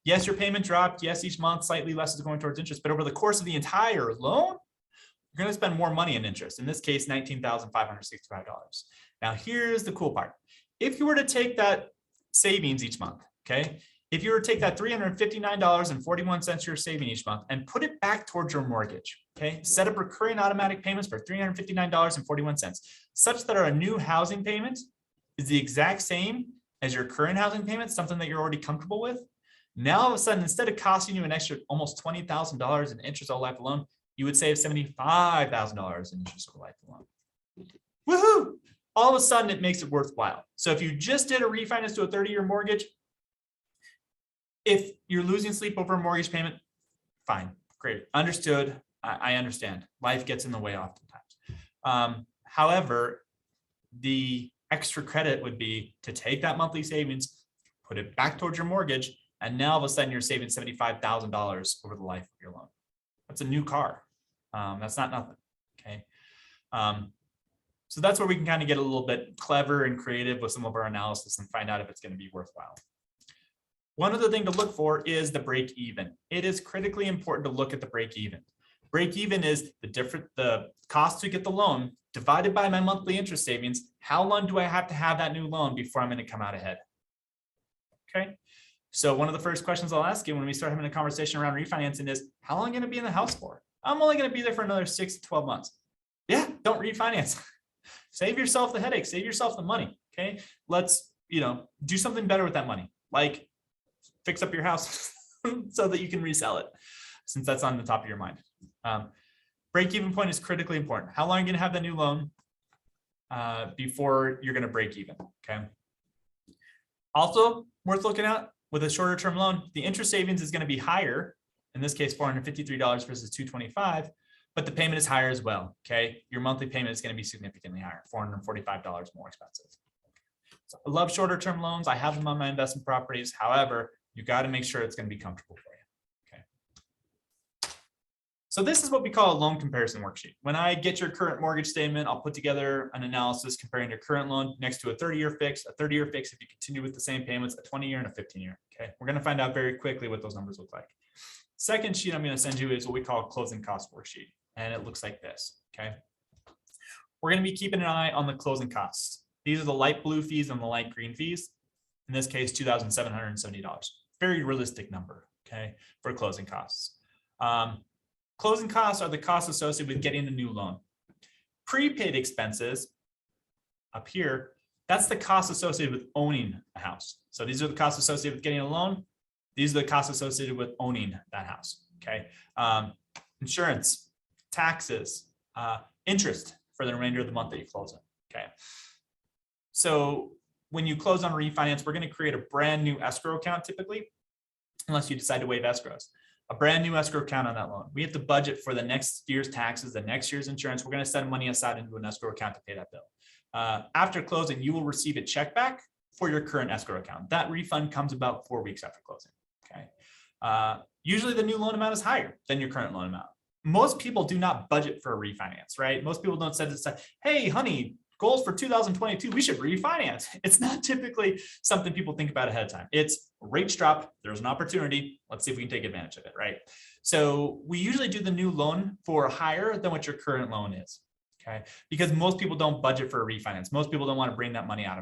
Yes, your payment dropped. Yes, each month slightly less is going towards interest, but over the course of the entire loan, you're going to spend more money in interest. In this case, $19,565. Now, here's the cool part. If you were to take that savings each month, okay, if you were to take that $359.41 you're saving each month and put it back towards your mortgage, okay, set up recurring automatic payments for $359.41, such that our new housing payment is the exact same as your current housing payment, something that you're already comfortable with. Now, all of a sudden, instead of costing you an extra almost $20,000 in interest over life alone, you would save $75,000 in interest over life alone. Woohoo! All of a sudden, it makes it worthwhile. So if you just did a refinance to a 30-year mortgage, if you're losing sleep over a mortgage payment, fine, great, understood. I understand. Life gets in the way oftentimes. However, the extra credit would be to take that monthly savings, put it back towards your mortgage, and now all of a sudden you're saving $75,000 over the life of your loan. That's a new car. That's not nothing. Okay. So that's where we can kind of get a little bit clever and creative with some of our analysis and find out if it's going to be worthwhile. One other thing to look for is the break even. It is critically important to look at the break even. Break even is the cost to get the loan divided by my monthly interest savings. How long do I have to have that new loan before I'm going to come out ahead? Okay. So one of the first questions I'll ask you when we start having a conversation around refinancing is, how long am I going to be in the house for? I'm only going to be there for another 6 to 12 months. Yeah, don't refinance. Save yourself the headache, save yourself the money. Okay. Let's, do something better with that money. Like fix up your house so that you can resell it, since that's on the top of your mind. Break-even point is critically important. How long are you going to have the new loan before you're going to break even? Okay. Also worth looking at with a shorter term loan, the interest savings is going to be higher. In this case, $453 versus $225, but the payment is higher as well. Okay. Your monthly payment is going to be significantly higher, $445 more expensive. So I love shorter term loans. I have them on my investment properties. However, you got to make sure it's going to be comfortable for you. Okay. So this is what we call a loan comparison worksheet. When I get your current mortgage statement, I'll put together an analysis comparing your current loan next to a 30-year fix, a 30-year fix if you continue with the same payments, a 20-year and a 15-year. Okay. We're going to find out very quickly what those numbers look like. Second sheet I'm going to send you is what we call a closing cost worksheet. And it looks like this. Okay. We're going to be keeping an eye on the closing costs. These are the light blue fees and the light green fees. In this case, $2,770. Very realistic number, okay, for closing costs. Closing costs are the costs associated with getting a new loan. Prepaid expenses up here, that's the cost associated with owning a house. So these are the costs associated with getting a loan. These are the costs associated with owning that house, okay? Insurance, taxes, interest for the remainder of the month that you close it, okay? So when you close on a refinance, we're going to create a brand new escrow account typically, unless you decide to waive escrows. A brand new escrow account on that loan. We have to budget for the next year's taxes, the next year's insurance. We're going to set money aside into an escrow account to pay that bill. After closing, you will receive a check back for your current escrow account. That refund comes about 4 weeks after closing. Okay. Usually the new loan amount is higher than your current loan amount. most people do not budget for a refinance, right? Most people don't set it aside, hey, honey, goals for 2022, we should refinance. It's not typically something people think about ahead of time. It's rates drop, there's an opportunity, let's see if we can take advantage of it, right? So we usually do the new loan for higher than what your current loan is, okay? Because most people don't budget for a refinance. Most people don't want to bring that money out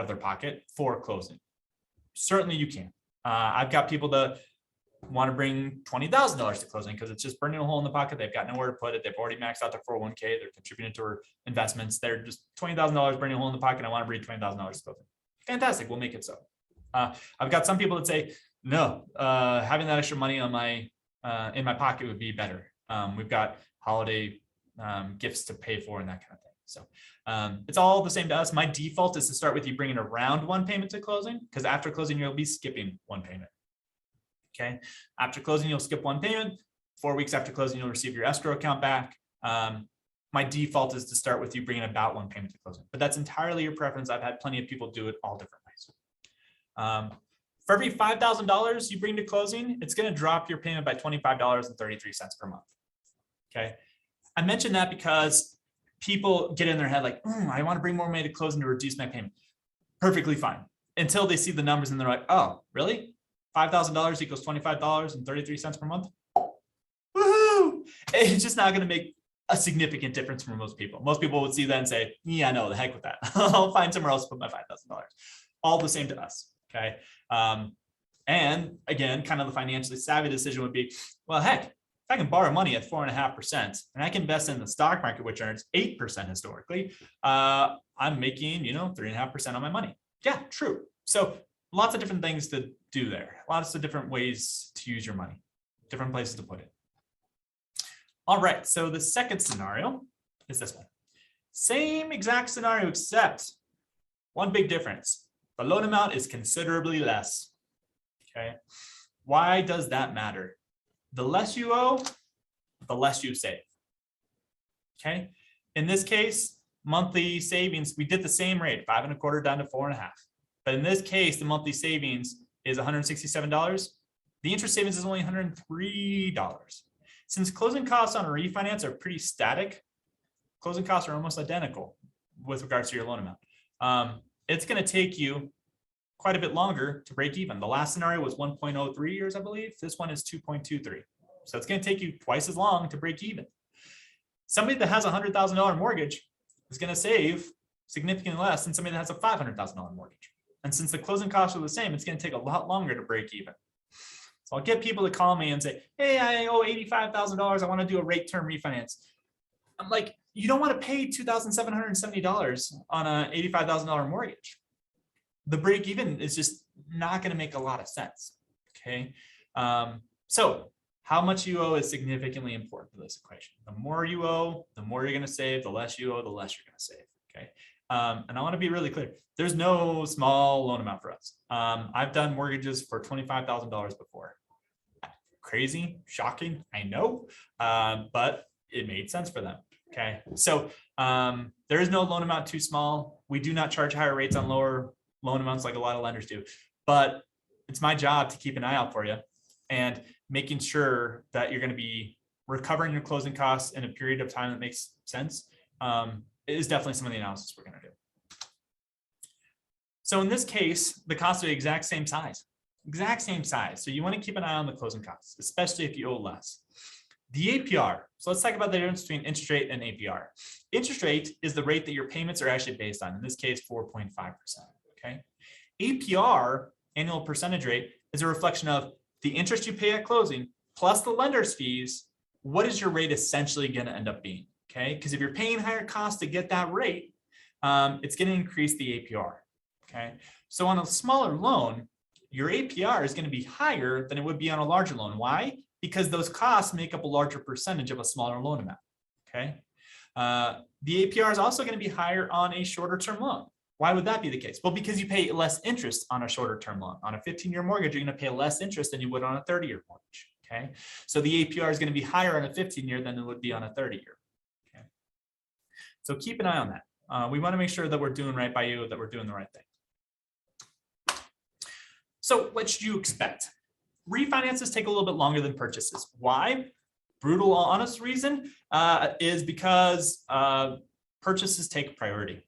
of their pocket for closing. Certainly you can. I've got people that want to bring $20,000 to closing because it's just burning a hole in the pocket. They've got nowhere to put it. They've already maxed out their 401k. They're contributing to our investments. They're just $20,000 burning a hole in the pocket. I want to bring $20,000 to closing. Fantastic. We'll make it so. I've got some people that say, no, having that extra money on my in my pocket would be better. We've got holiday gifts to pay for and that kind of thing. So it's all the same to us. My default is to start with you bringing around one payment to closing, because after closing, you'll be skipping one payment. Okay. After closing, you'll skip one payment. 4 weeks after closing, you'll receive your escrow account back. My default is to start with you bringing about one payment to closing, but that's entirely your preference. I've had plenty of people do it all different ways. For every $5,000 you bring to closing, it's going to drop your payment by $25.33 per month. Okay. I mentioned that because people get in their head like, I want to bring more money to closing to reduce my payment. Perfectly fine. Until they see the numbers and they're like, oh, really? $5,000 equals $25.33 per month. Woohoo! It's just not going to make a significant difference for most people. Most people would see that and say, yeah, no, the heck with that. I'll find somewhere else to put my $5,000. All the same to us. Okay. And again, kind of the financially savvy decision would be, well, heck, if I can borrow money at 4.5% and I can invest in the stock market, which earns 8% historically, I'm making, 3.5% on my money. Yeah, true. So lots of different things to do there. Lots of different ways to use your money, different places to put it. All right. So the second scenario is this one. Same exact scenario, except one big difference. The loan amount is considerably less. Okay. Why does that matter? The less you owe, the less you save. Okay. In this case, monthly savings, we did the same rate, 5.25 down to 4.5. But in this case, the monthly savings is $167. The interest savings is only $103. Since closing costs on a refinance are pretty static, closing costs are almost identical with regards to your loan amount. It's going to take you quite a bit longer to break even. The last scenario was 1.03 years, I believe. This one is 2.23. So it's going to take you twice as long to break even. Somebody that has a $100,000 mortgage is going to save significantly less than somebody that has a $500,000 mortgage. And since the closing costs are the same, it's going to take a lot longer to break even. So I'll get people to call me and say, hey, I owe $85,000. I want to do a rate term refinance. I'm like, you don't want to pay $2,770 on an $85,000 mortgage. The break even is just not going to make a lot of sense. Okay. So how much you owe is significantly important to this equation. The more you owe, the more you're going to save. The less you owe, the less you're going to save. Okay. And I want to be really clear. There's no small loan amount for us. I've done mortgages for $25,000 before. Crazy, shocking, I know, but it made sense for them. Okay. So there is no loan amount too small. We do not charge higher rates on lower loan amounts like a lot of lenders do, but it's my job to keep an eye out for you and making sure that you're going to be recovering your closing costs in a period of time that makes sense. Is definitely some of the analysis we're going to do. So in this case, the costs are the exact same size. So you want to keep an eye on the closing costs, especially if you owe less. The APR. So let's talk about the difference between interest rate and APR. Interest rate is the rate that your payments are actually based on. In this case, 4.5%. Okay. APR, annual percentage rate, is a reflection of the interest you pay at closing plus the lender's fees. What is your rate essentially going to end up being? Okay. Because if you're paying higher costs to get that rate, it's going to increase the APR. Okay. So on a smaller loan, your APR is going to be higher than it would be on a larger loan. Why? Because those costs make up a larger percentage of a smaller loan amount. Okay. The APR is also going to be higher on a shorter term loan. Why would that be the case? Well, because you pay less interest on a shorter term loan. On a 15-year mortgage, you're going to pay less interest than you would on a 30-year mortgage. Okay. So the APR is going to be higher on a 15-year than it would be on a 30-year. Okay. So keep an eye on that. We want to make sure that we're doing right by you, that we're doing the right thing. So what should you expect? Refinances take a little bit longer than purchases. Why? brutal, honest reason is because purchases take priority.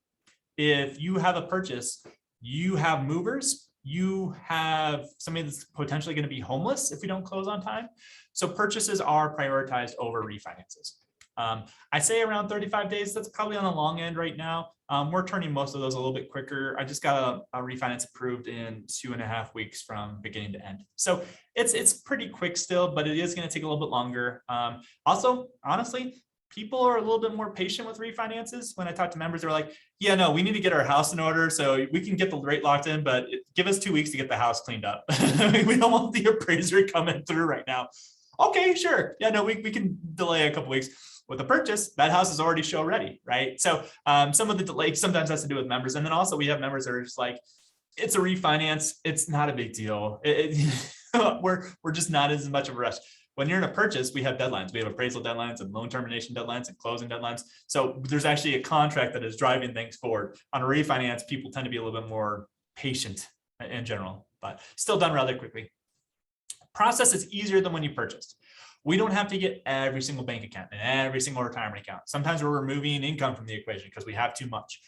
If you have a purchase, you have movers, you have somebody that's potentially going to be homeless if we don't close on time. So purchases are prioritized over refinances. I say around 35 days. That's probably on the long end right now. We're turning most of those a little bit quicker. I just got a refinance approved in 2.5 weeks from beginning to end. So it's pretty quick still, but it is going to take a little bit longer. Also, honestly, people are a little bit more patient with refinances. When I talk to members, they're like, yeah, no, we need to get our house in order so we can get the rate locked in, but give us 2 weeks to get the house cleaned up. We don't want the appraiser coming through right now. Okay, sure. Yeah, no, we can delay a couple weeks. With a purchase, that house is already show ready, right? So some of the delay sometimes has to do with members. And then also we have members that are just like, it's a refinance. It's not a big deal. We're just not as much of a rush. When you're in a purchase, we have deadlines. We have appraisal deadlines and loan termination deadlines and closing deadlines. So there's actually a contract that is driving things forward. On a refinance, people tend to be a little bit more patient in general, but still done rather quickly. Process is easier than when you purchased. We don't have to get every single bank account and every single retirement account. Sometimes we're removing income from the equation because we have too much.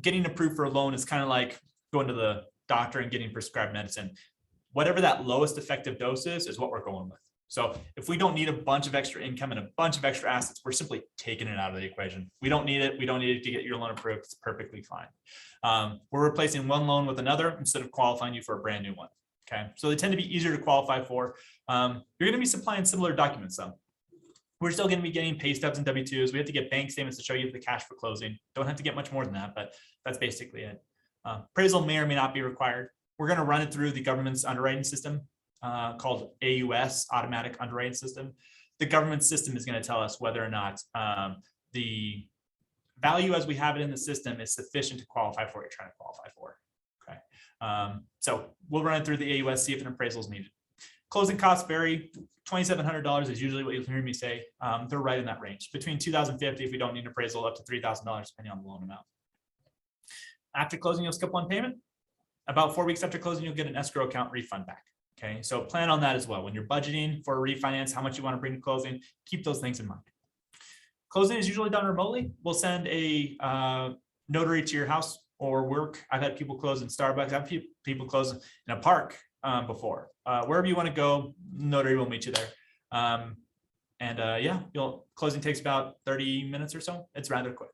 Getting approved for a loan is kind of like going to the doctor and getting prescribed medicine. Whatever that lowest effective dose is what we're going with. So if we don't need a bunch of extra income and a bunch of extra assets, we're simply taking it out of the equation. We don't need it. We don't need it to get your loan approved. It's perfectly fine. We're replacing one loan with another instead of qualifying you for a brand new one. Okay, so they tend to be easier to qualify for. You're going to be supplying similar documents though. We're still going to be getting pay stubs and W-2s. We have to get bank statements to show you the cash for closing. Don't have to get much more than that, but that's basically it. Appraisal may or may not be required. We're going to run it through the government's underwriting system called AUS, Automatic Underwriting System. The government system is going to tell us whether or not the value as we have it in the system is sufficient to qualify for what you're trying to qualify for. Okay. So we'll run it through the AUS, see if an appraisal is needed. Closing costs vary. $2,700 is usually what you'll hear me say. They're right in that range. Between $2,050 if we don't need an appraisal, up to $3,000 depending on the loan amount. After closing, you'll skip one payment. About 4 weeks after closing, you'll get an escrow account refund back. Okay, so plan on that as well. When you're budgeting for a refinance, how much you want to bring to closing, keep those things in mind. Closing is usually done remotely. We'll send a notary to your house or work. I've had people close in Starbucks. I've had people close in a park before. Wherever you want to go, notary will meet you there. Yeah, closing takes about 30 minutes or so. It's rather quick.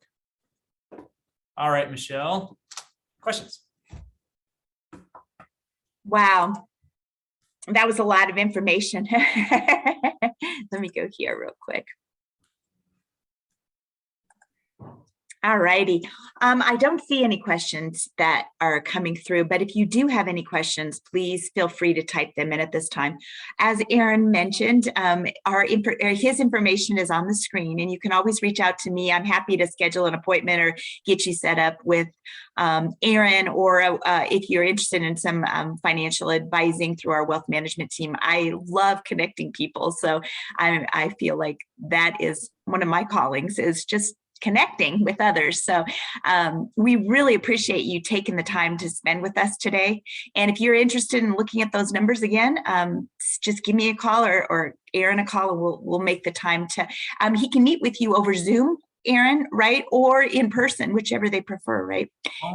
All right, Michelle, questions? Wow, that was a lot of information. Let me go here real quick. All righty. I don't see any questions that are coming through, but if you do have any questions, please feel free to type them in at this time. As Aaron mentioned, his information is on the screen, and you can always reach out to me. I'm happy to schedule an appointment or get you set up with Aaron, or if you're interested in some financial advising through our wealth management team. I love connecting people, so I feel like that is one of my callings, is just connecting with others. So we really appreciate you taking the time to spend with us today. And if you're interested in looking at those numbers again, just give me a call or Aaron a call, and we'll make the time to, he can meet with you over Zoom, Aaron, right? Or in person, whichever they prefer, right?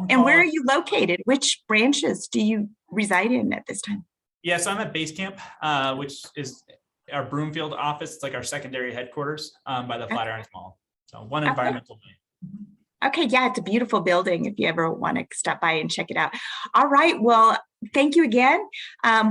And where are you located? Which branches do you reside in at this time? Yeah, so I'm at Base Camp, which is our Broomfield office. It's like our secondary headquarters by the Flatirons Mall. So one environmental thing. Okay, yeah, it's a beautiful building if you ever want to stop by and check it out. All right, well, thank you again.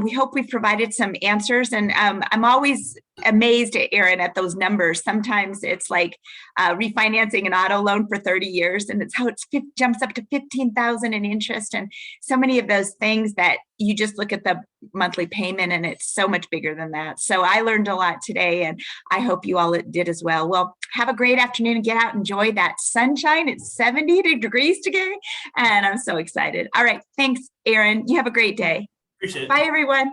We hope we've provided some answers, and I'm always amazed, Aaron, at those numbers. Sometimes it's like refinancing an auto loan for 30 years, and it's how it jumps up to 15,000 in interest, and so many of those things that you just look at the monthly payment, and it's so much bigger than that. So I learned a lot today, and I hope you all did as well. Well, have a great afternoon and get out and enjoy that sunshine. It's 70 degrees today, and I'm so excited. All right, thanks, Aaron. You have a great day. Appreciate it. Bye, everyone.